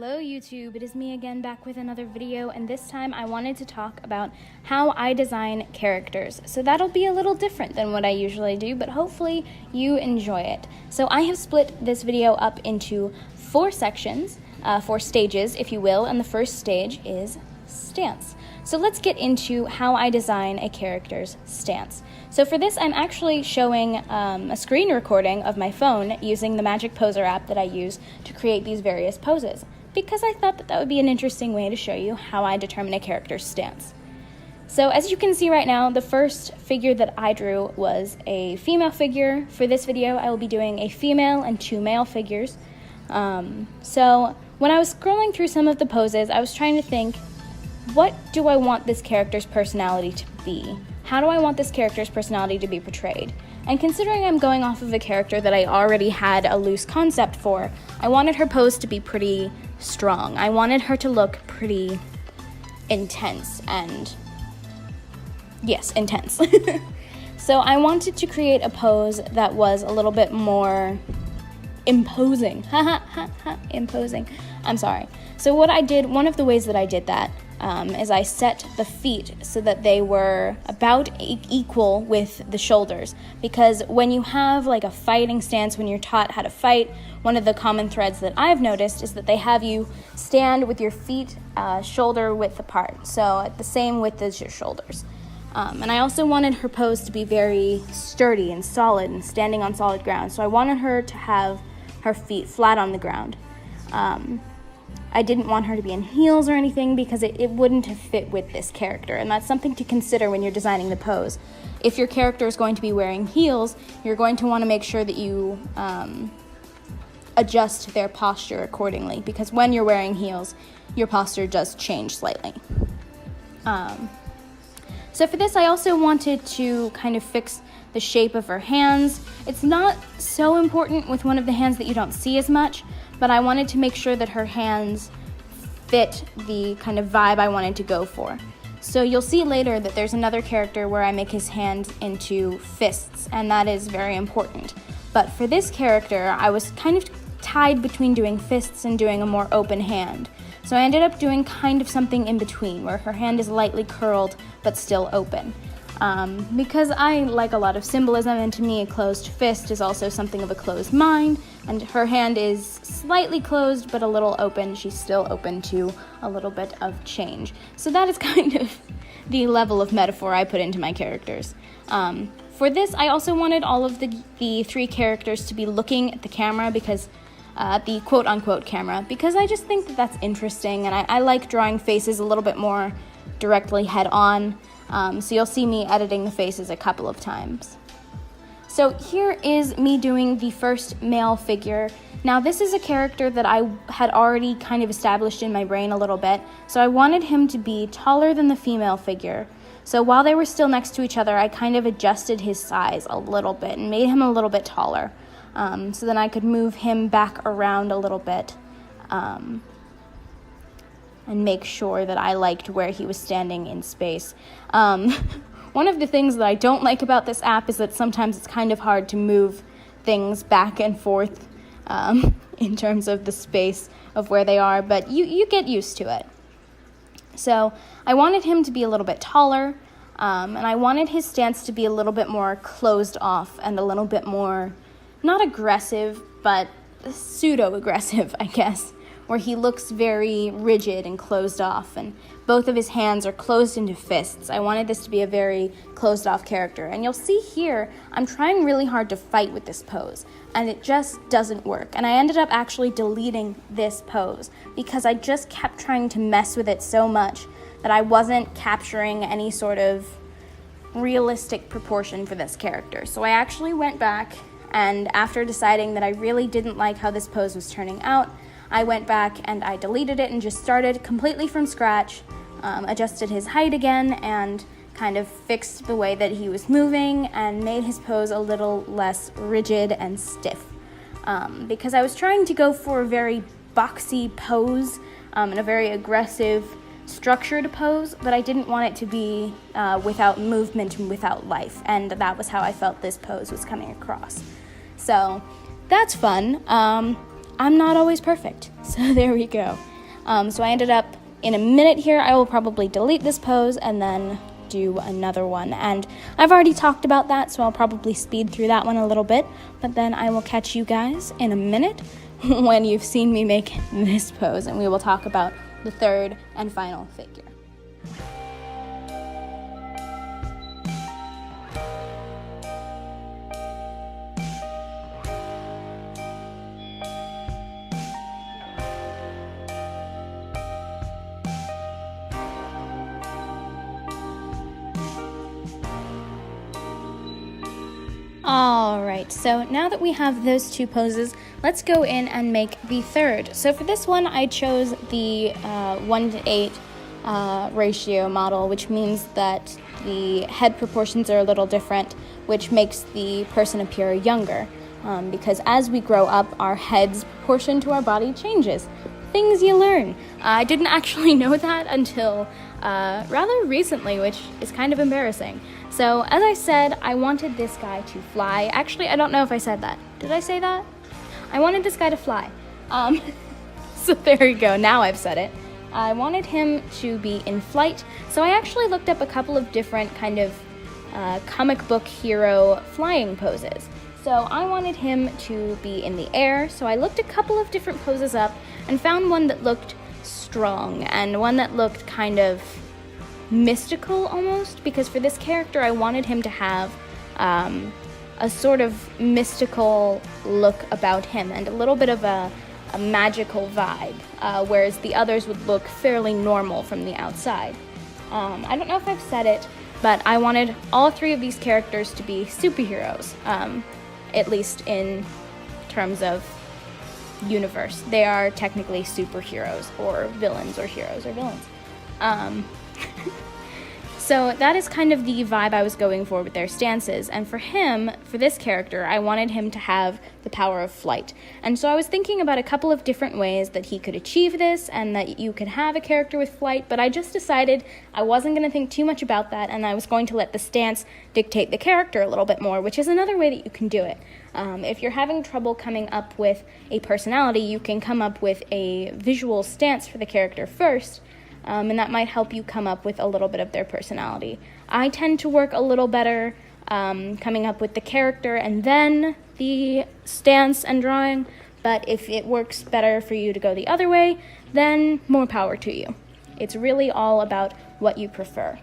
Hello YouTube, it is me again back with another video, and this time I wanted to talk about how I design characters. So that'll be a little different than what I usually do, but hopefully you enjoy it. So I have split this video up into 4 sections, 4 stages if you will, and the first stage is stance. So let's get into how I design a character's stance. So for this, I'm actually showing a screen recording of my phone using the Magic Poser app that I use to create these various poses, because I thought that would be an interesting way to show you how I determine a character's stance. So as you can see right now, the first figure that I drew was a female figure. For this video, I will be doing a female and 2 male figures. So when I was scrolling through some of the poses, I was trying to think, what do I want this character's personality to be? How do I want this character's personality to be portrayed? And considering I'm going off of a character that I already had a loose concept for, I wanted her pose to be pretty strong. I wanted her to look pretty intense and, yes, intense. So I wanted to create a pose that was a little bit more imposing. Imposing. I'm sorry. So what I did, one of the ways that I did that is I set the feet so that they were about equal with the shoulders, because when you have like a fighting stance, when you're taught how to fight, one of the common threads that I've noticed is that they have you stand with your feet shoulder width apart, so at the same width as your shoulders. And I also wanted her pose to be very sturdy and solid and standing on solid ground, so I wanted her to have her feet flat on the ground. I didn't want her to be in heels or anything because it wouldn't have fit with this character, and that's something to consider when you're designing the pose. If your character is going to be wearing heels, you're going to want to make sure that you adjust their posture accordingly, because when you're wearing heels, your posture does change slightly. So for this, I also wanted to kind of fix the shape of her hands. It's not so important with one of the hands that you don't see as much, but I wanted to make sure that her hands fit the kind of vibe I wanted to go for. So you'll see later that there's another character where I make his hand into fists, and that is very important. But for this character, I was kind of tied between doing fists and doing a more open hand. So I ended up doing kind of something in between, where her hand is lightly curled but still open. Because I like a lot of symbolism, and to me a closed fist is also something of a closed mind, and her hand is slightly closed but a little open. She's still open to a little bit of change. So that is kind of the level of metaphor I put into my characters. For this, I also wanted all of the 3 characters to be looking at the camera, because the quote-unquote camera, because I just think that that's interesting, and I like drawing faces a little bit more directly head-on. So you'll see me editing the faces a couple of times. So here is me doing the first male figure. Now this is a character that I had already kind of established in my brain a little bit, so I wanted him to be taller than the female figure. So while they were still next to each other, I kind of adjusted his size a little bit and made him a little bit taller, so then I could move him back around a little bit. And make sure that I liked where he was standing in space. One of the things that I don't like about this app is that sometimes it's kind of hard to move things back and forth in terms of the space of where they are, but you get used to it. So I wanted him to be a little bit taller, and I wanted his stance to be a little bit more closed off and a little bit more, not aggressive, but pseudo-aggressive, I guess, where he looks very rigid and closed off, and both of his hands are closed into fists. I wanted this to be a very closed off character, and you'll see here, I'm trying really hard to fight with this pose, and it just doesn't work, and I ended up actually deleting this pose, because I just kept trying to mess with it so much that I wasn't capturing any sort of realistic proportion for this character. So I actually went back, and after deciding that I really didn't like how this pose was turning out, I went back and I deleted it and just started completely from scratch, adjusted his height again, and kind of fixed the way that he was moving and made his pose a little less rigid and stiff. Because I was trying to go for a very boxy pose and a very aggressive, structured pose, but I didn't want it to be without movement and without life, and that was how I felt this pose was coming across. So that's fun. I'm not always perfect. So there we go. So I ended up, in a minute here, I will probably delete this pose and then do another one. And I've already talked about that, so I'll probably speed through that one a little bit. But then I will catch you guys in a minute when you've seen me make this pose, and we will talk about the third and final figure. Alright, so now that we have those two poses, let's go in and make the third. So for this one, I chose the 1:8 ratio model, which means that the head proportions are a little different, which makes the person appear younger. Because as we grow up, our head's proportion to our body changes. Things you learn. I didn't actually know that until rather recently, which is kind of embarrassing. So, as I said, I wanted this guy to fly. Actually, I don't know if I said that. Did I say that? I wanted this guy to fly. So there you go. Now I've said it. I wanted him to be in flight. So I actually looked up a couple of different kind of comic book hero flying poses. So I wanted him to be in the air. So I looked a couple of different poses up and found one that looked strong and one that looked kind of mystical almost, because for this character I wanted him to have a sort of mystical look about him and a little bit of a magical vibe, whereas the others would look fairly normal from the outside. I don't know if I've said it, but I wanted all three of these characters to be superheroes, at least in terms of universe. They are technically superheroes or villains or heroes or villains. So that is kind of the vibe I was going for with their stances, and for him, for this character, I wanted him to have the power of flight. And so I was thinking about a couple of different ways that he could achieve this and that you could have a character with flight, but I just decided I wasn't going to think too much about that, and I was going to let the stance dictate the character a little bit more, which is another way that you can do it. If you're having trouble coming up with a personality, you can come up with a visual stance for the character first, and that might help you come up with a little bit of their personality. I tend to work a little better coming up with the character and then the stance and drawing, but if it works better for you to go the other way, then more power to you. It's really all about what you prefer.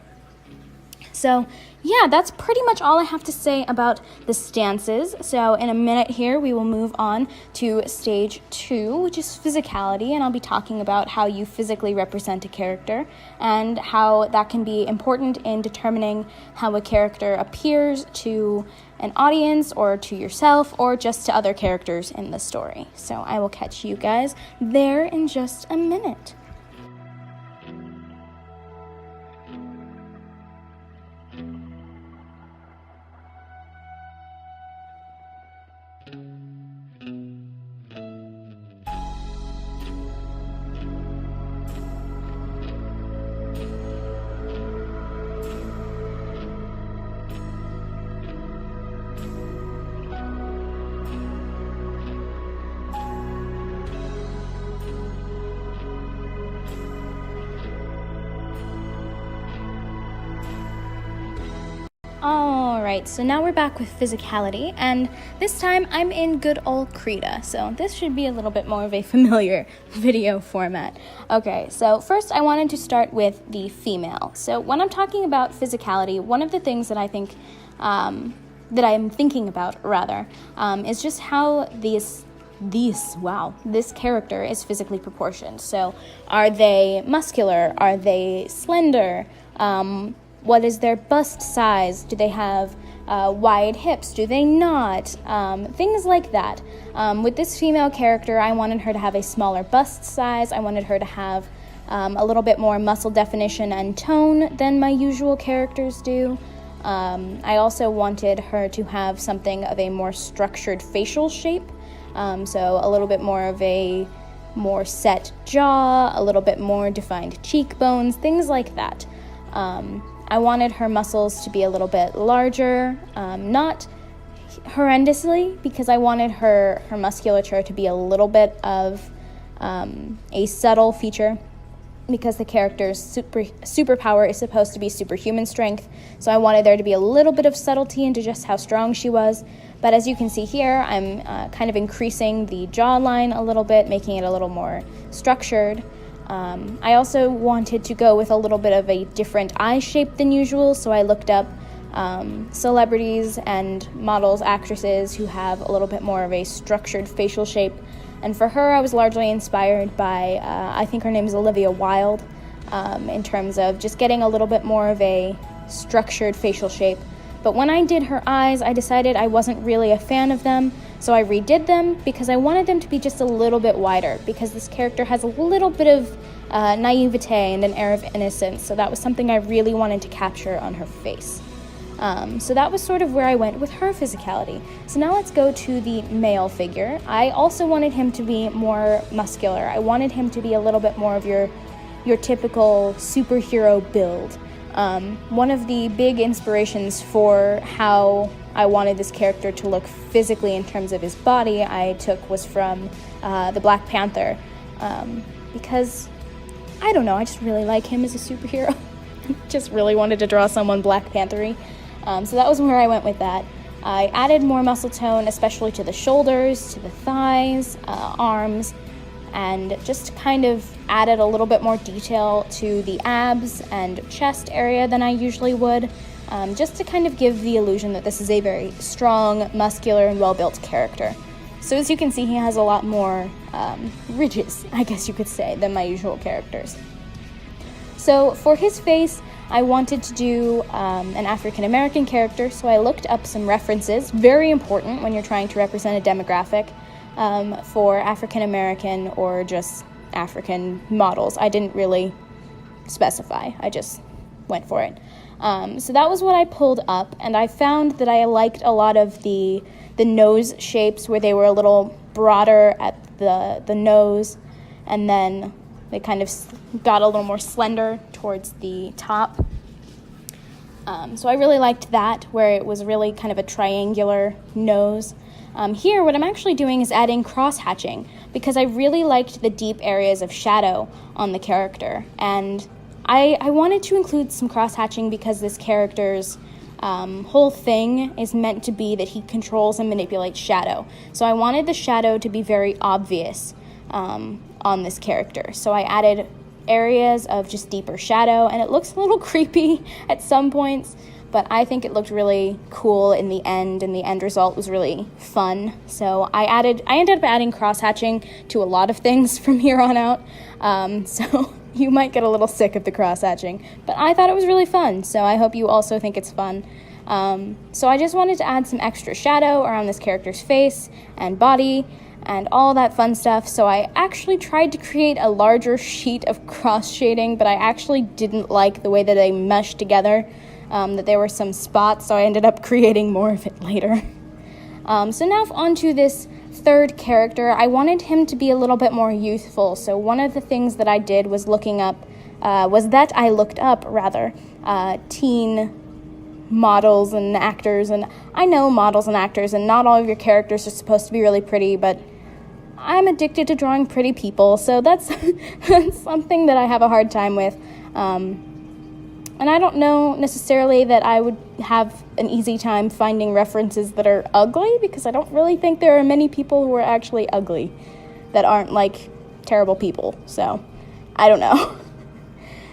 So yeah, that's pretty much all I have to say about the stances. So in a minute here, we will move on to stage 2, which is physicality, and I'll be talking about how you physically represent a character and how that can be important in determining how a character appears to an audience or to yourself or just to other characters in the story. So I will catch you guys there in just a minute. Alright, so now we're back with physicality, and this time I'm in good old Krita, so this should be a little bit more of a familiar video format. Okay, so first I wanted to start with the female. So when I'm talking about physicality, one of the things that I think, that I'm thinking about, rather, is just how this character is physically proportioned. So are they muscular? Are they slender? What is their bust size? Do they have wide hips? Do they not? Things like that. With this female character, I wanted her to have a smaller bust size. I wanted her to have a little bit more muscle definition and tone than my usual characters do. I also wanted her to have something of a more structured facial shape. So a little bit more of a more set jaw, a little bit more defined cheekbones, things like that. I wanted her muscles to be a little bit larger, not horrendously because I wanted her musculature to be a little bit of a subtle feature, because the character's superpower is supposed to be superhuman strength. So I wanted there to be a little bit of subtlety into just how strong she was. But as you can see here, I'm kind of increasing the jawline a little bit, making it a little more structured. I also wanted to go with a little bit of a different eye shape than usual, so I looked up celebrities and models, actresses who have a little bit more of a structured facial shape. And for her, I was largely inspired by, I think her name is Olivia Wilde, in terms of just getting a little bit more of a structured facial shape. But when I did her eyes, I decided I wasn't really a fan of them, so I redid them because I wanted them to be just a little bit wider, because this character has a little bit of naivete and an air of innocence, so that was something I really wanted to capture on her face. So that was sort of where I went with her physicality. So now let's go to the male figure. I also wanted him to be more muscular. I wanted him to be a little bit more of your typical superhero build. One of the big inspirations for how I wanted this character to look physically in terms of his body I took was from the Black Panther, because, I don't know, I just really like him as a superhero. Just really wanted to draw someone Black Panther-y. So that was where I went with that. I added more muscle tone, especially to the shoulders, to the thighs, arms, and just kind of added a little bit more detail to the abs and chest area than I usually would, just to kind of give the illusion that this is a very strong, muscular, and well-built character. So as you can see, he has a lot more ridges, I guess you could say, than my usual characters. So for his face, I wanted to do an African-American character, so I looked up some references, very important when you're trying to represent a demographic, for African-American or just African models. I didn't really specify, I just went for it. So that was what I pulled up, and I found that I liked a lot of the nose shapes where they were a little broader at the nose, and then they kind of got a little more slender towards the top. So I really liked that, where it was really kind of a triangular nose. Here, what I'm actually doing is adding cross-hatching, because I really liked the deep areas of shadow on the character. And I wanted to include some cross-hatching because this character's whole thing is meant to be that he controls and manipulates shadow. So I wanted the shadow to be very obvious on this character. So I added areas of just deeper shadow, and it looks a little creepy at some points, but I think it looked really cool in the end, and the end result was really fun. So I ended up adding cross-hatching to a lot of things from here on out, so you might get a little sick of the cross-hatching, but I thought it was really fun, so I hope you also think it's fun. So I just wanted to add some extra shadow around this character's face and body, and all that fun stuff, so I actually tried to create a larger sheet of cross-shading, but I actually didn't like the way that they meshed together, that there were some spots, so I ended up creating more of it later. So now on to this third character. I wanted him to be a little bit more youthful, so one of the things that I did was I looked up teen models and actors, and I know models and actors, and not all of your characters are supposed to be really pretty, but I'm addicted to drawing pretty people, so that's something that I have a hard time with. And I don't know necessarily that I would have an easy time finding references that are ugly, because I don't really think there are many people who are actually ugly that aren't, like, terrible people, so I don't know.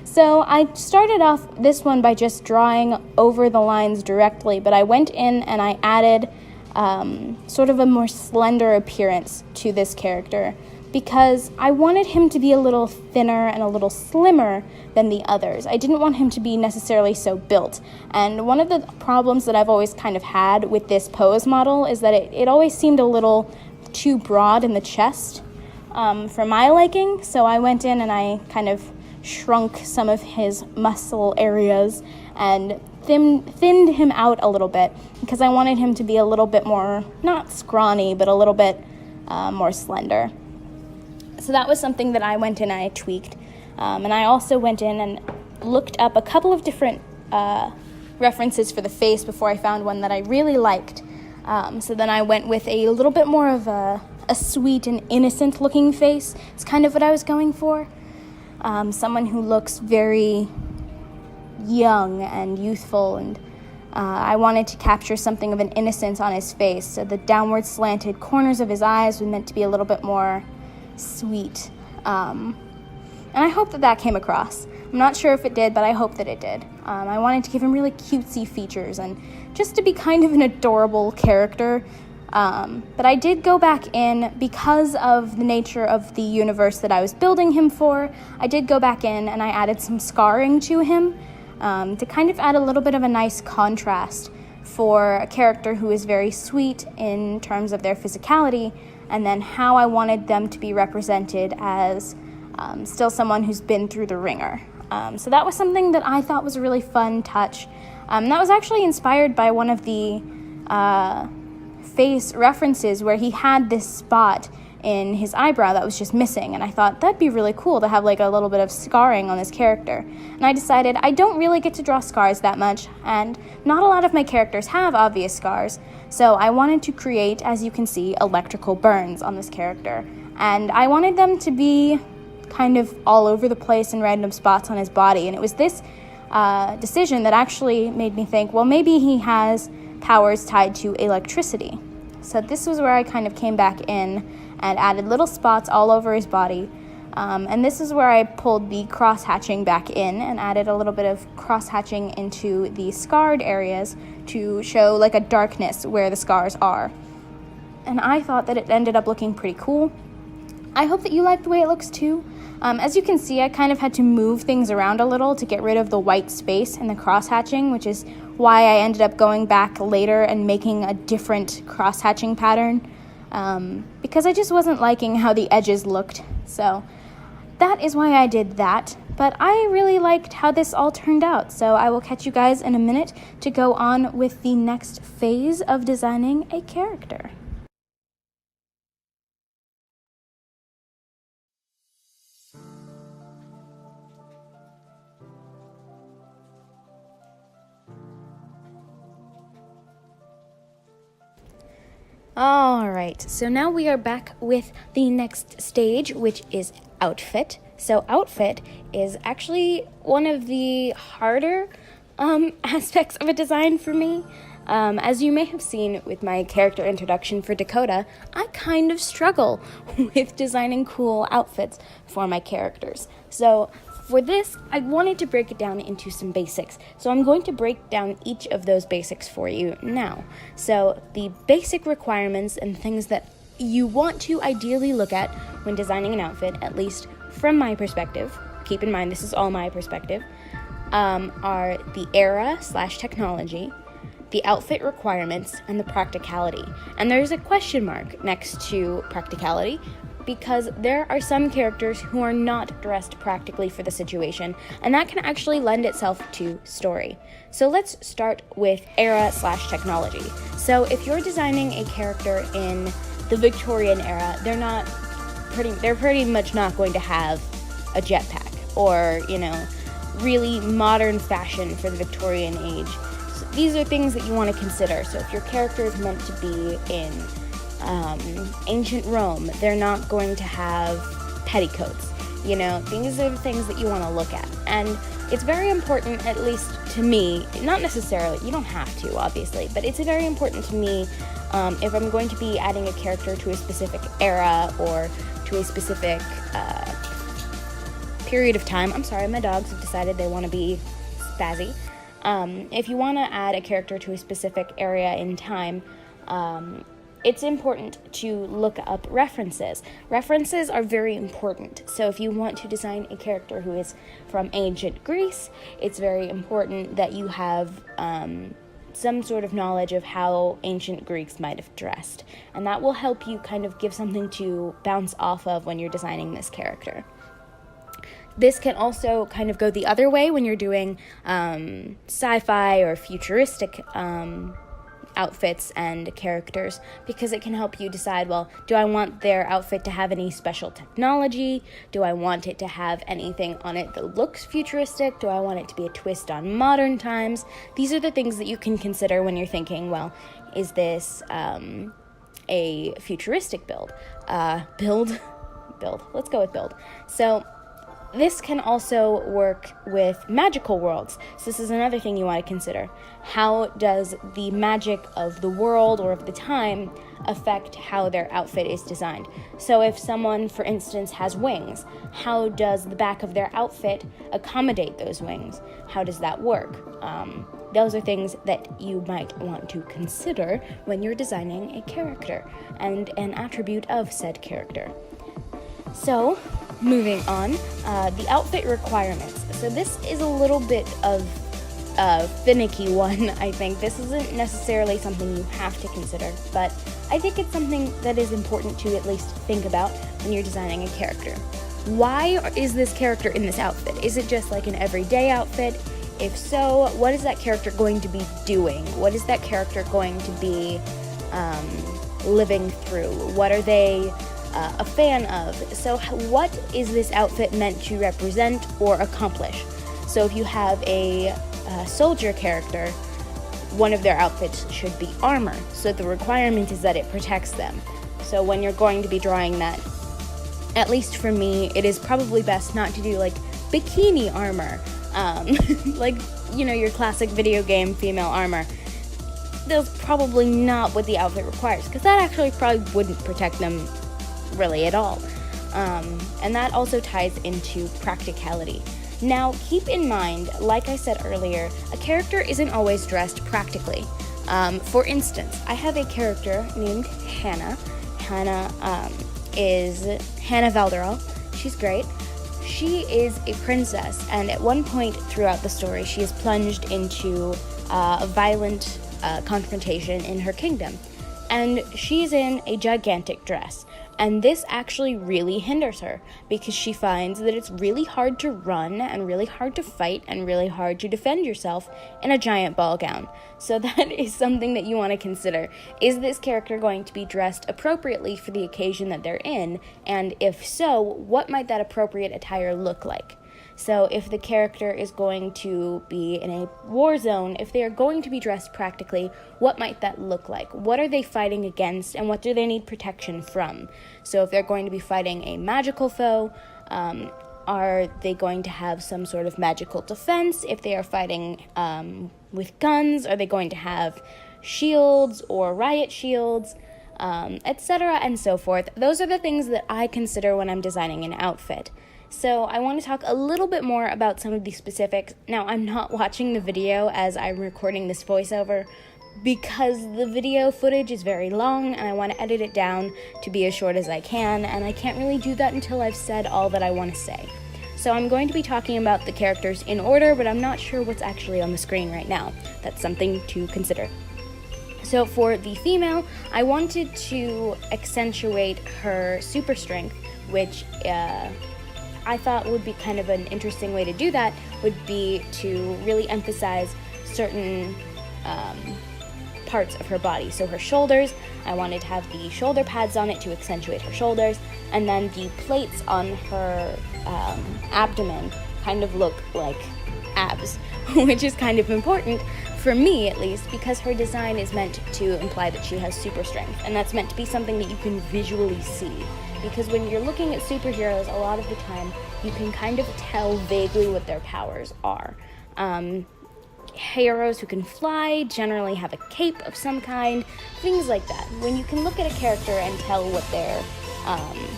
So I started off this one by just drawing over the lines directly, but I went in and I added sort of a more slender appearance to this character, because I wanted him to be a little thinner and a little slimmer than the others. I didn't want him to be necessarily so built. And one of the problems that I've always kind of had with this pose model is that it always seemed a little too broad in the chest for my liking. So I went in and I kind of shrunk some of his muscle areas and thinned him out a little bit, because I wanted him to be a little bit more, not scrawny, but a little bit more slender. So that was something that I went in and I tweaked. And I also went in and looked up a couple of different references for the face before I found one that I really liked. So then I went with a little bit more of a sweet and innocent looking face. It's kind of what I was going for. Someone who looks very young and youthful, and I wanted to capture something of an innocence on his face. So the downward slanted corners of his eyes were meant to be a little bit more sweet. And I hope that came across. I'm not sure if it did, but I hope that it did. I wanted to give him really cutesy features and just to be kind of an adorable character. But I did go back in, because of the nature of the universe that I was building him for, I did go back in and I added some scarring to him to kind of add a little bit of a nice contrast for a character who is very sweet in terms of their physicality, and then how I wanted them to be represented as still someone who's been through the ringer. So that was something that I thought was a really fun touch. That was actually inspired by one of the face references where he had this spot in his eyebrow that was just missing, and I thought that'd be really cool to have like a little bit of scarring on this character. And I decided I don't really get to draw scars that much, and not a lot of my characters have obvious scars, so I wanted to create, as you can see, electrical burns on this character, and I wanted them to be kind of all over the place in random spots on his body. And it was this decision that actually made me think, well, maybe he has powers tied to electricity. So this was where I kind of came back in and added little spots all over his body. And this is where I pulled the cross-hatching back in and added a little bit of cross-hatching into the scarred areas to show like a darkness where the scars are. And I thought that it ended up looking pretty cool. I hope that you like the way it looks too. As you can see, I kind of had to move things around a little to get rid of the white space in the cross-hatching, which is why I ended up going back later and making a different cross-hatching pattern, because I just wasn't liking how the edges looked. So that is why I did that, but I really liked how this all turned out. So I will catch you guys in a minute to go on with the next phase of designing a character. Alright, so now we are back with the next stage, which is outfit. So outfit is actually one of the harder aspects of a design for me. As you may have seen with my character introduction for Dakota, I kind of struggle with designing cool outfits for my characters. So for this, I wanted to break it down into some basics. So I'm going to break down each of those basics for you now. So the basic requirements and things that you want to ideally look at when designing an outfit, at least from my perspective, keep in mind this is all my perspective, are the era/technology, the outfit requirements, and the practicality. And there's a question mark next to practicality, because there are some characters who are not dressed practically for the situation, and that can actually lend itself to story. So let's start with era/technology. So if you're designing a character in the Victorian era, they're pretty much not going to have a jetpack or, really modern fashion for the Victorian age. So these are things that you want to consider. So if your character is meant to be in ancient Rome, they're not going to have petticoats. These are the things that you want to look at. And it's very important, at least to me, not necessarily, you don't have to, obviously, but it's very important to me if I'm going to be adding a character to a specific era or to a specific period of time. I'm sorry, my dogs have decided they want to be spazzy. If you want to add a character to a specific area in time, it's important to look up references. References are very important. So if you want to design a character who is from ancient Greece, it's very important that you have some sort of knowledge of how ancient Greeks might have dressed. And that will help you kind of give something to bounce off of when you're designing this character. This can also kind of go the other way when you're doing sci-fi or futuristic outfits and characters, because it can help you decide, well, do I want their outfit to have any special technology? Do I want it to have anything on it that looks futuristic? Do I want it to be a twist on modern times? These are the things that you can consider when you're thinking, well, is this a futuristic build? Build. Let's go with build. So this can also work with magical worlds. So this is another thing you want to consider. How does the magic of the world or of the time affect how their outfit is designed? So if someone, for instance, has wings, how does the back of their outfit accommodate those wings? How does that work? Those are things that you might want to consider when you're designing a character and an attribute of said character. So, moving on, the outfit requirements. So this is a little bit of a finicky one, I think. This isn't necessarily something you have to consider, but I think it's something that is important to at least think about when you're designing a character. Why is this character in this outfit? Is it just like an everyday outfit? If so, what is that character going to be doing? What is that character going to be living through? What are they a fan of? So what is this outfit meant to represent or accomplish? So if you have a soldier character, one of their outfits should be armor. So the requirement is that it protects them. So when you're going to be drawing that, at least for me, it is probably best not to do like bikini armor, like, you know, your classic video game female armor. That's probably not what the outfit requires, because that actually probably wouldn't protect them really at all. And that also ties into practicality. Now, keep in mind, like I said earlier, a character isn't always dressed practically. For instance, I have a character named Hannah. Hannah is Hannah Valderall. She's great. She is a princess, and at one point throughout the story, she is plunged into a violent confrontation in her kingdom. And she's in a gigantic dress. And this actually really hinders her, because she finds that it's really hard to run and really hard to fight and really hard to defend yourself in a giant ball gown. So that is something that you want to consider. Is this character going to be dressed appropriately for the occasion that they're in? And if so, what might that appropriate attire look like? So if the character is going to be in a war zone, if they are going to be dressed practically, what might that look like? What are they fighting against, and what do they need protection from? So if they're going to be fighting a magical foe, are they going to have some sort of magical defense? If they are fighting with guns, are they going to have shields or riot shields, etc., and so forth? Those are the things that I consider when I'm designing an outfit. So I want to talk a little bit more about some of the specifics. Now, I'm not watching the video as I'm recording this voiceover because the video footage is very long and I want to edit it down to be as short as I can, and I can't really do that until I've said all that I want to say. So I'm going to be talking about the characters in order, but I'm not sure what's actually on the screen right now. That's something to consider. So for the female, I wanted to accentuate her super strength, which I thought would be kind of an interesting way to do that would be to really emphasize certain parts of her body. So her shoulders, I wanted to have the shoulder pads on it to accentuate her shoulders, and then the plates on her abdomen kind of look like abs, which is kind of important for me, at least, because her design is meant to imply that she has super strength, and that's meant to be something that you can visually see. Because when you're looking at superheroes, a lot of the time, you can kind of tell vaguely what their powers are. Heroes who can fly generally have a cape of some kind, things like that. When you can look at a character and tell what their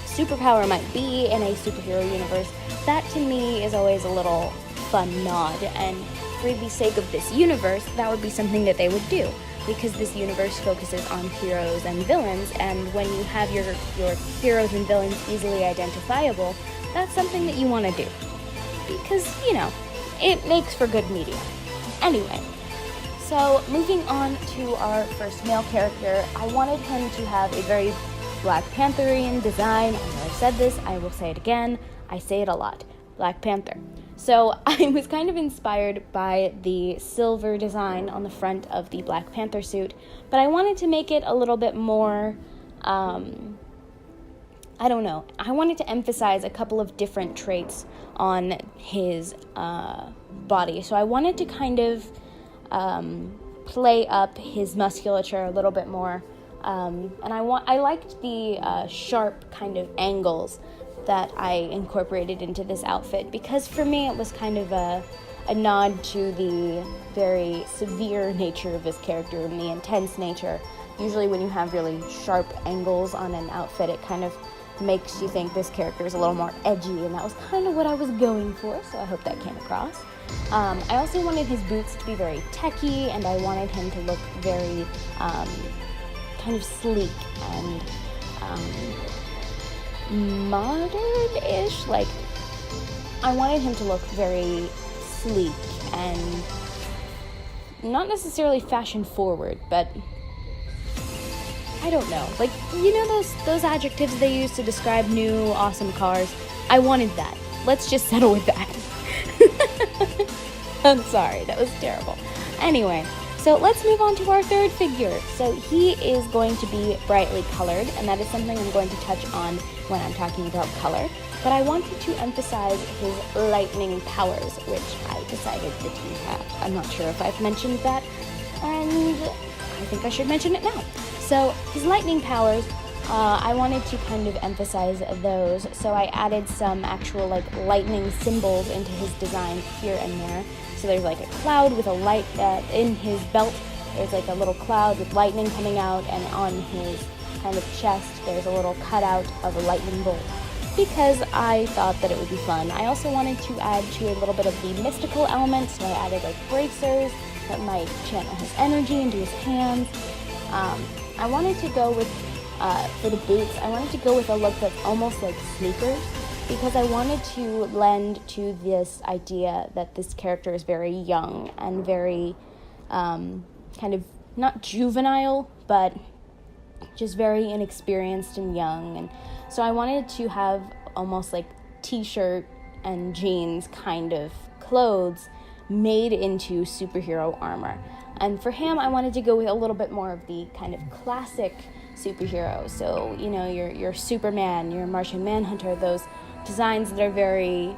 superpower might be in a superhero universe, that to me is always a little fun nod, and for the sake of this universe, that would be something that they would do. Because this universe focuses on heroes and villains, and when you have your heroes and villains easily identifiable, that's something that you want to do. Because, you know, it makes for good media. Anyway, so moving on to our first male character, I wanted him to have a very Black Pantherian design. I know I've said this, I will say it again, I say it a lot. Black Panther. So I was kind of inspired by the silver design on the front of the Black Panther suit, but I wanted to make it a little bit more, I don't know. I wanted to emphasize a couple of different traits on his body. So I wanted to kind of play up his musculature a little bit more. And I liked the sharp kind of angles that I incorporated into this outfit, because for me it was kind of a nod to the very severe nature of this character and the intense nature. Usually when you have really sharp angles on an outfit, it kind of makes you think this character is a little more edgy, and that was kind of what I was going for, so I hope that came across. I also wanted his boots to be very techy, and I wanted him to look very kind of sleek and modern-ish. Like, I wanted him to look very sleek and not necessarily fashion-forward, but I don't know. Like, you know those adjectives they use to describe new, awesome cars? I wanted that. Let's just settle with that. I'm sorry, that was terrible. Anyway, so let's move on to our third figure. So he is going to be brightly colored, and that is something I'm going to touch on when I'm talking about color. But I wanted to emphasize his lightning powers, which I decided that he had. I'm not sure if I've mentioned that, and I think I should mention it now. So his lightning powers, I wanted to kind of emphasize those, so I added some actual like lightning symbols into his design here and there. So there's like a cloud with a light in his belt. There's like a little cloud with lightning coming out, and on his kind of chest there's a little cutout of a lightning bolt, because I thought that it would be fun. I also wanted to add to a little bit of the mystical elements, so I added like bracers that might channel his energy into his hands. I wanted to go with, for the boots, I wanted to go with a look that's almost like sneakers, because I wanted to lend to this idea that this character is very young and very kind of not juvenile, but just very inexperienced and young. And so I wanted to have almost like t-shirt and jeans kind of clothes made into superhero armor. And for him, I wanted to go with a little bit more of the kind of classic superhero. So, you know, your Superman, your Martian Manhunter, those designs that are very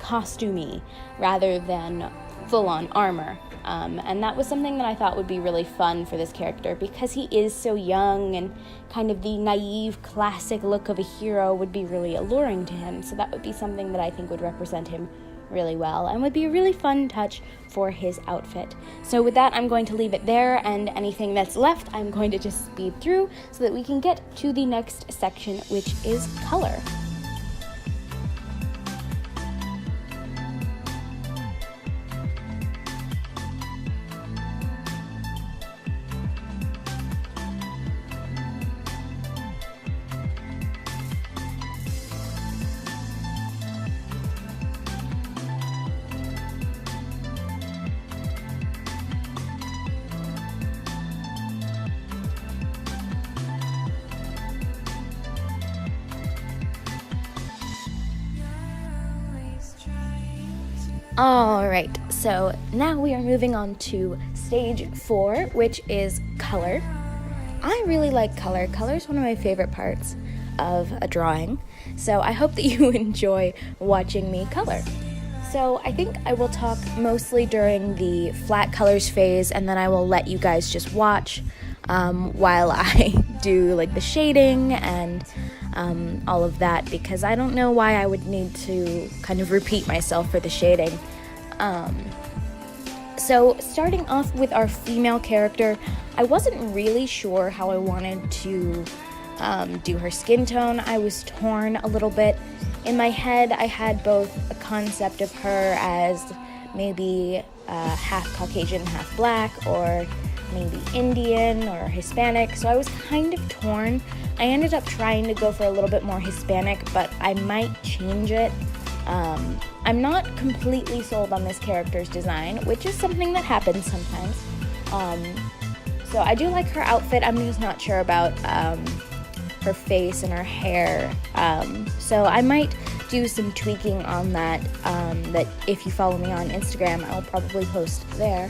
costumey rather than full-on armor. And that was something that I thought would be really fun for this character, because he is so young, and kind of the naive, classic look of a hero would be really alluring to him. So that would be something that I think would represent him really well and would be a really fun touch for his outfit. So with that, I'm going to leave it there, and anything that's left I'm going to just speed through so that we can get to the next section, which is color. Alright, so now we are moving on to stage 4, which is color. I really like color. Color is one of my favorite parts of a drawing, so I hope that you enjoy watching me color. So I think I will talk mostly during the flat colors phase, and then I will let you guys just watch while I do like the shading and all of that, because I don't know why I would need to kind of repeat myself for the shading. So starting off with our female character, I wasn't really sure how I wanted to do her skin tone. I was torn a little bit. In my head, I had both a concept of her as maybe half Caucasian, half black, or maybe Indian or Hispanic, so I was kind of torn. I ended up trying to go for a little bit more Hispanic, but I might change it. I'm not completely sold on this character's design, which is something that happens sometimes. So I do like her outfit. I'm just not sure about her face and her hair. So I might do some tweaking on that, that if you follow me on Instagram, I'll probably post there.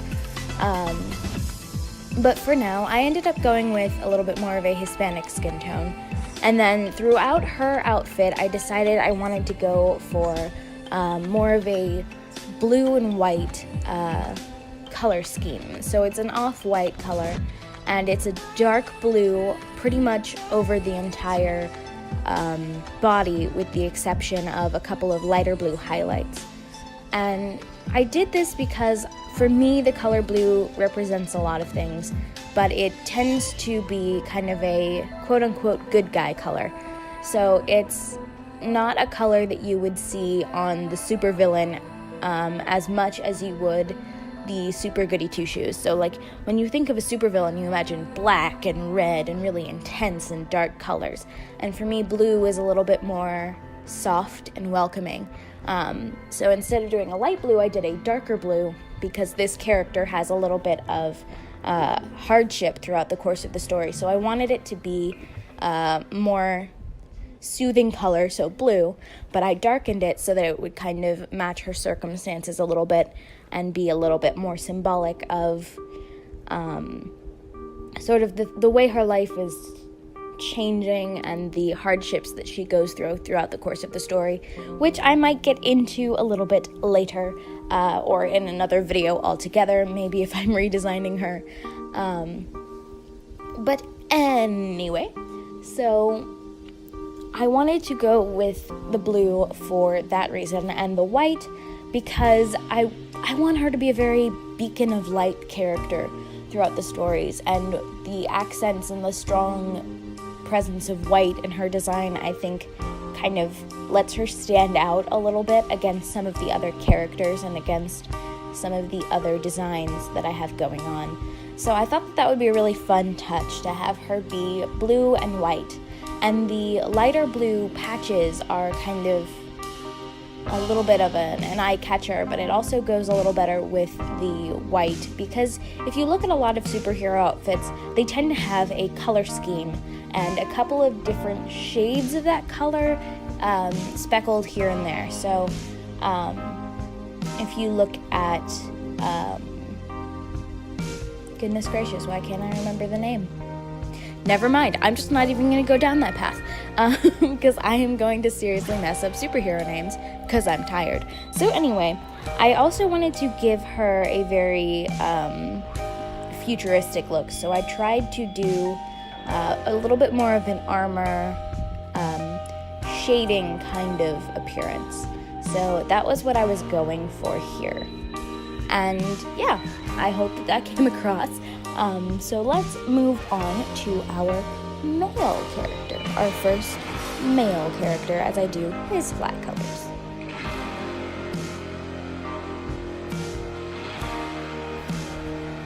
But for now, I ended up going with a little bit more of a Hispanic skin tone. And then throughout her outfit, I decided I wanted to go for more of a blue and white color scheme. So it's an off-white color, and it's a dark blue pretty much over the entire body, with the exception of a couple of lighter blue highlights. And I did this because for me the color blue represents a lot of things, but it tends to be kind of a quote-unquote good guy color. So it's not a color that you would see on the supervillain as much as you would the super goody two-shoes. So like when you think of a supervillain, you imagine black and red and really intense and dark colors. And for me, blue is a little bit more soft and welcoming. So instead of doing a light blue, I did a darker blue because this character has a little bit of hardship throughout the course of the story. So I wanted it to be more soothing color, so blue, but I darkened it so that it would kind of match her circumstances a little bit and be a little bit more symbolic of sort of the way her life is changing and the hardships that she goes throughout the course of the story, which I might get into a little bit later or in another video altogether, maybe if I'm redesigning her. But anyway, so I wanted to go with the blue for that reason, and the white because I want her to be a very beacon of light character throughout the stories, and the accents and the strong presence of white in her design, I think, kind of lets her stand out a little bit against some of the other characters and against some of the other designs that I have going on. So I thought that would be a really fun touch to have her be blue and white. And the lighter blue patches are kind of a little bit of an eye catcher, but it also goes a little better with the white, because if you look at a lot of superhero outfits, they tend to have a color scheme and a couple of different shades of that color speckled here and there. So if you look at goodness gracious, why can't I remember the name? Never mind, I'm just not even going to go down that path, because I am going to seriously mess up superhero names, because I'm tired. So anyway, I also wanted to give her a very futuristic look, so I tried to do a little bit more of an armor shading kind of appearance. So that was what I was going for here. And yeah, I hope that came across. So let's move on to our male character, our first male character, as I do his flat colors.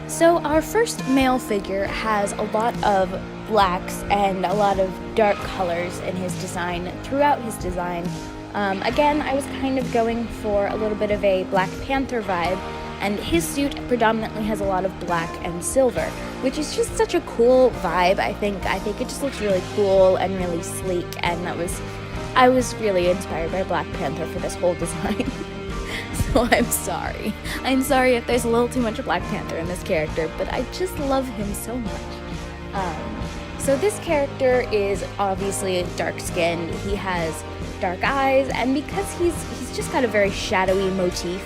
So our first male figure has a lot of blacks and a lot of dark colors in his design, throughout his design. Again, I was kind of going for a little bit of a Black Panther vibe, and his suit predominantly has a lot of black and silver, which is just such a cool vibe. I think it just looks really cool and really sleek, and I was really inspired by Black Panther for this whole design. So I'm sorry if there's a little too much Black Panther in this character, but I just love him so much. So this character is obviously dark-skinned. He has dark eyes, and because he's just got a very shadowy motif,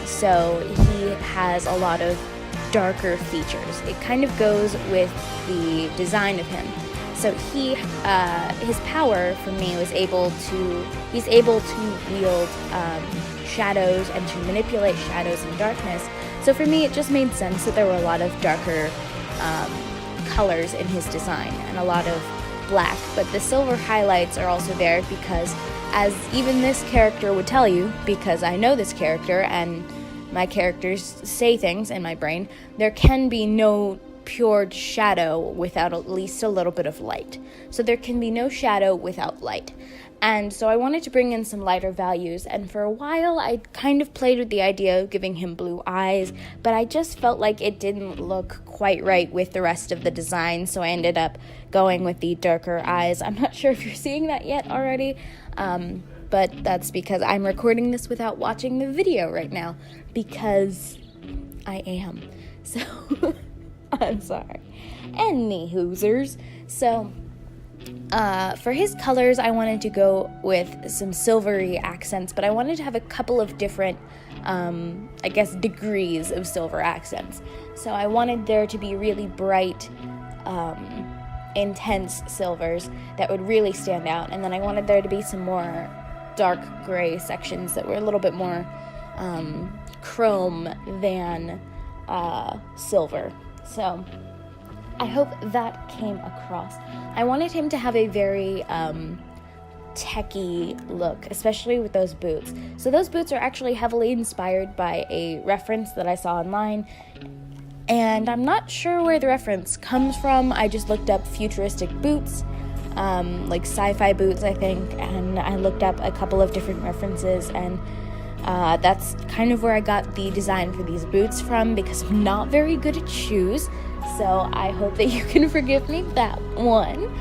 so he has a lot of darker features. It kind of goes with the design of him. So his power for me was he's able to wield shadows and to manipulate shadows and darkness. So for me, it just made sense that there were a lot of darker colors in his design and a lot of black, but the silver highlights are also there because, as even this character would tell you, because I know this character and my characters say things in my brain, there can be no pure shadow without at least a little bit of light. So there can be no shadow without light. And so I wanted to bring in some lighter values, and for a while I kind of played with the idea of giving him blue eyes, but I just felt like it didn't look quite right with the rest of the design, so I ended up going with the darker eyes. I'm not sure if you're seeing that yet already, but that's because I'm recording this without watching the video right now, because I am. So, I'm sorry. Any hoosers. So, for his colors, I wanted to go with some silvery accents, but I wanted to have a couple of different, degrees of silver accents. So I wanted there to be really bright, intense silvers that would really stand out, and then I wanted there to be some more dark gray sections that were a little bit more chrome than silver. So I hope that came across. I wanted him to have a very techie look, especially with those boots. So those boots are actually heavily inspired by a reference that I saw online, and I'm not sure where the reference comes from. I just looked up futuristic boots, like sci-fi boots, I think, and I looked up a couple of different references, and that's kind of where I got the design for these boots from, because I'm not very good at shoes, so I hope that you can forgive me that one.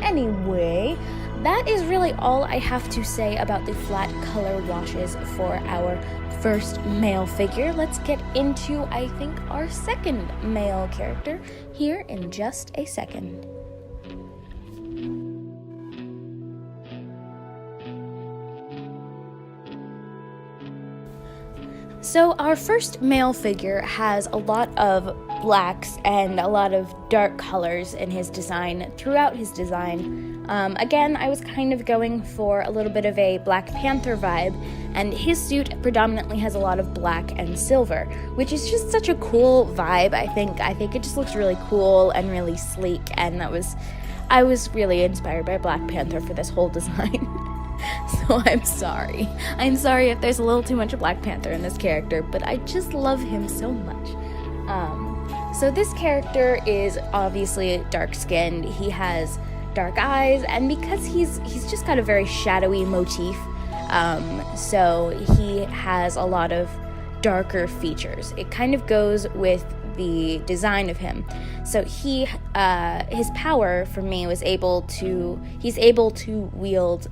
Anyway, that is really all I have to say about the flat color washes for our first male figure. Let's get into, I think, our second male character here in just a second. So our first male figure has a lot of blacks and a lot of dark colors in his design, throughout his design. Again, I was kind of going for a little bit of a Black Panther vibe, and his suit predominantly has a lot of black and silver, which is just such a cool vibe, I think. I think it just looks really cool and really sleek, and I was really inspired by Black Panther for this whole design. So I'm sorry. I'm sorry if there's a little too much of Black Panther in this character, but I just love him so much. So this character is obviously dark-skinned. He has dark eyes, and because he's just got a very shadowy motif, so he has a lot of darker features. It kind of goes with the design of him. So his power for me was he's able to wield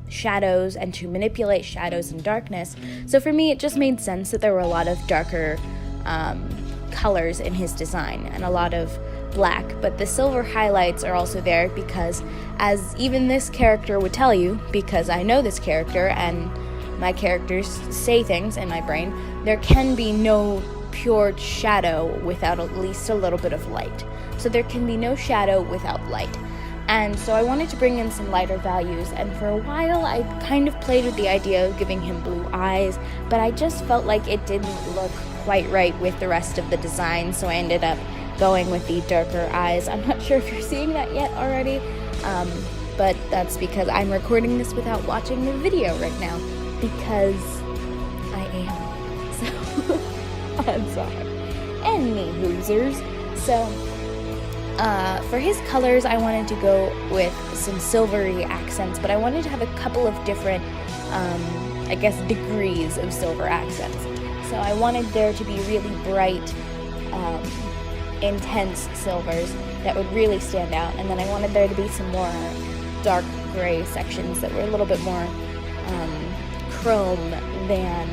shadows and to manipulate shadows and darkness. So for me, it just made sense that there were a lot of darker colors in his design and a lot of black, but the silver highlights are also there because, as even this character would tell you, because I know this character and my characters say things in my brain, there can be no pure shadow without at least a little bit of light. So there can be no shadow without light. And so I wanted to bring in some lighter values, and for a while I kind of played with the idea of giving him blue eyes, but I just felt like it didn't look quite right with the rest of the design, so I ended up going with the darker eyes. I'm not sure if you're seeing that yet already, but that's because I'm recording this without watching the video right now, because I am. So I'm sorry. Any hoosers. So, for his colors, I wanted to go with some silvery accents, but I wanted to have a couple of different, degrees of silver accents. So I wanted there to be really bright, intense silvers that would really stand out, and then I wanted there to be some more dark gray sections that were a little bit more chrome than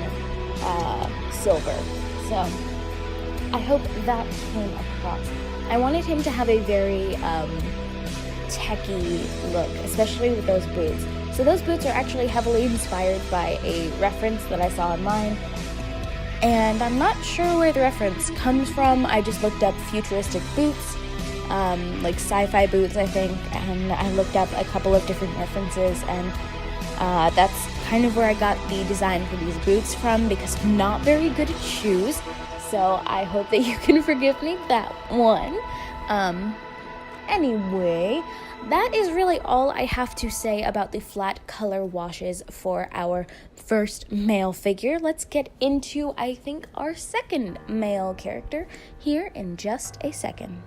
silver. So I hope that came across. I wanted him to have a very techie look, especially with those boots. So those boots are actually heavily inspired by a reference that I saw online, and I'm not sure where the reference comes from. I just looked up futuristic boots, like sci-fi boots, I think, and I looked up a couple of different references, and that's kind of where I got the design for these boots from, because I'm not very good at shoes, so I hope that you can forgive me that one. Anyway, that is really all I have to say about the flat color washes for our first male figure. Let's get into, I think, our second male character here in just a second.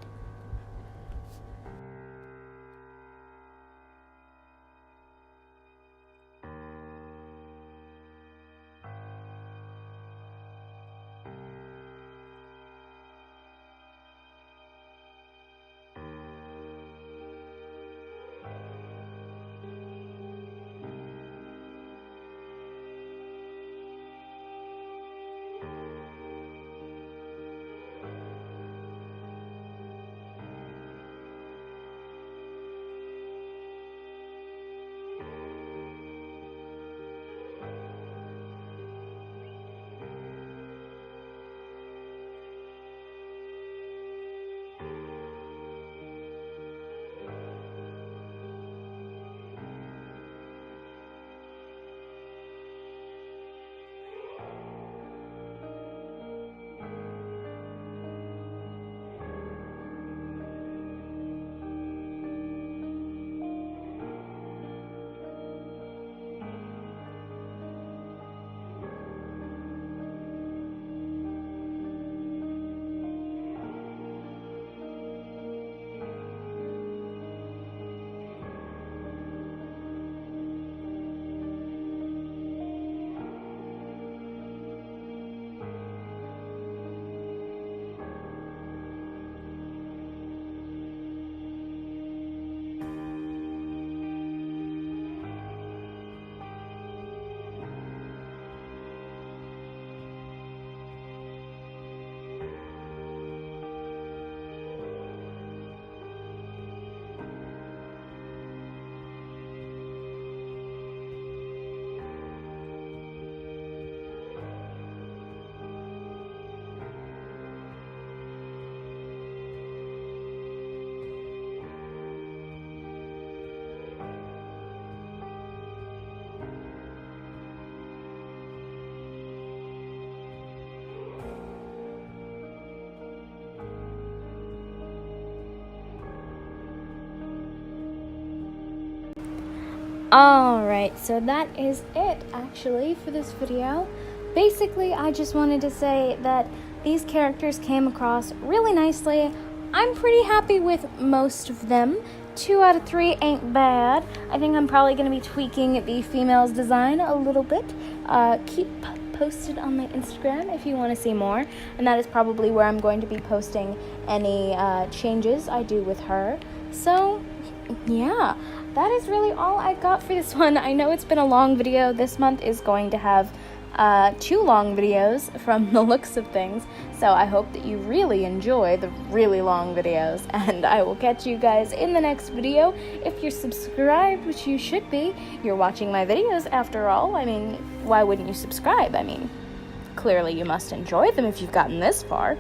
Alright, so that is it actually for this video. Basically, I just wanted to say that these characters came across really nicely. I'm pretty happy with most of them. 2 out of 3 ain't bad. I think I'm probably going to be tweaking the female's design a little bit. Keep posted on my Instagram if you want to see more, and that is probably where I'm going to be posting any changes I do with her. So, yeah, that is really all I got for this one. I know it's been a long video. This month is going to have 2 long videos from the looks of things, so I hope that you really enjoy the really long videos, and I will catch you guys in the next video. If you're subscribed, which you should be, you're watching my videos after all. I mean, why wouldn't you subscribe? I mean, clearly you must enjoy them if you've gotten this far,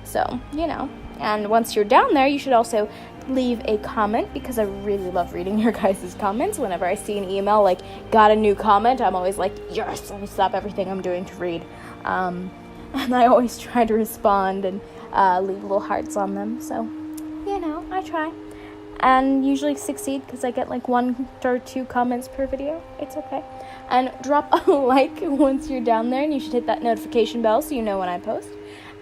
so, you know. And once you're down there, you should also leave a comment, because I really love reading your guys' comments. Whenever I see an email like, got a new comment, I'm always like, yes, let me stop everything I'm doing to read. And I always try to respond and leave little hearts on them. So, you know, I try. And usually succeed because I get like 1 or 2 comments per video. It's okay. And drop a like once you're down there, and you should hit that notification bell so you know when I post.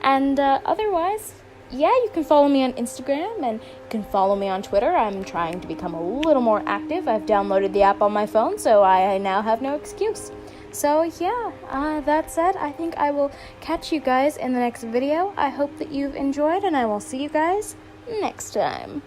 And otherwise, yeah, you can follow me on Instagram, and you can follow me on Twitter. I'm trying to become a little more active. I've downloaded the app on my phone, so I now have no excuse. So yeah, that said, I think I will catch you guys in the next video. I hope that you've enjoyed, and I will see you guys next time.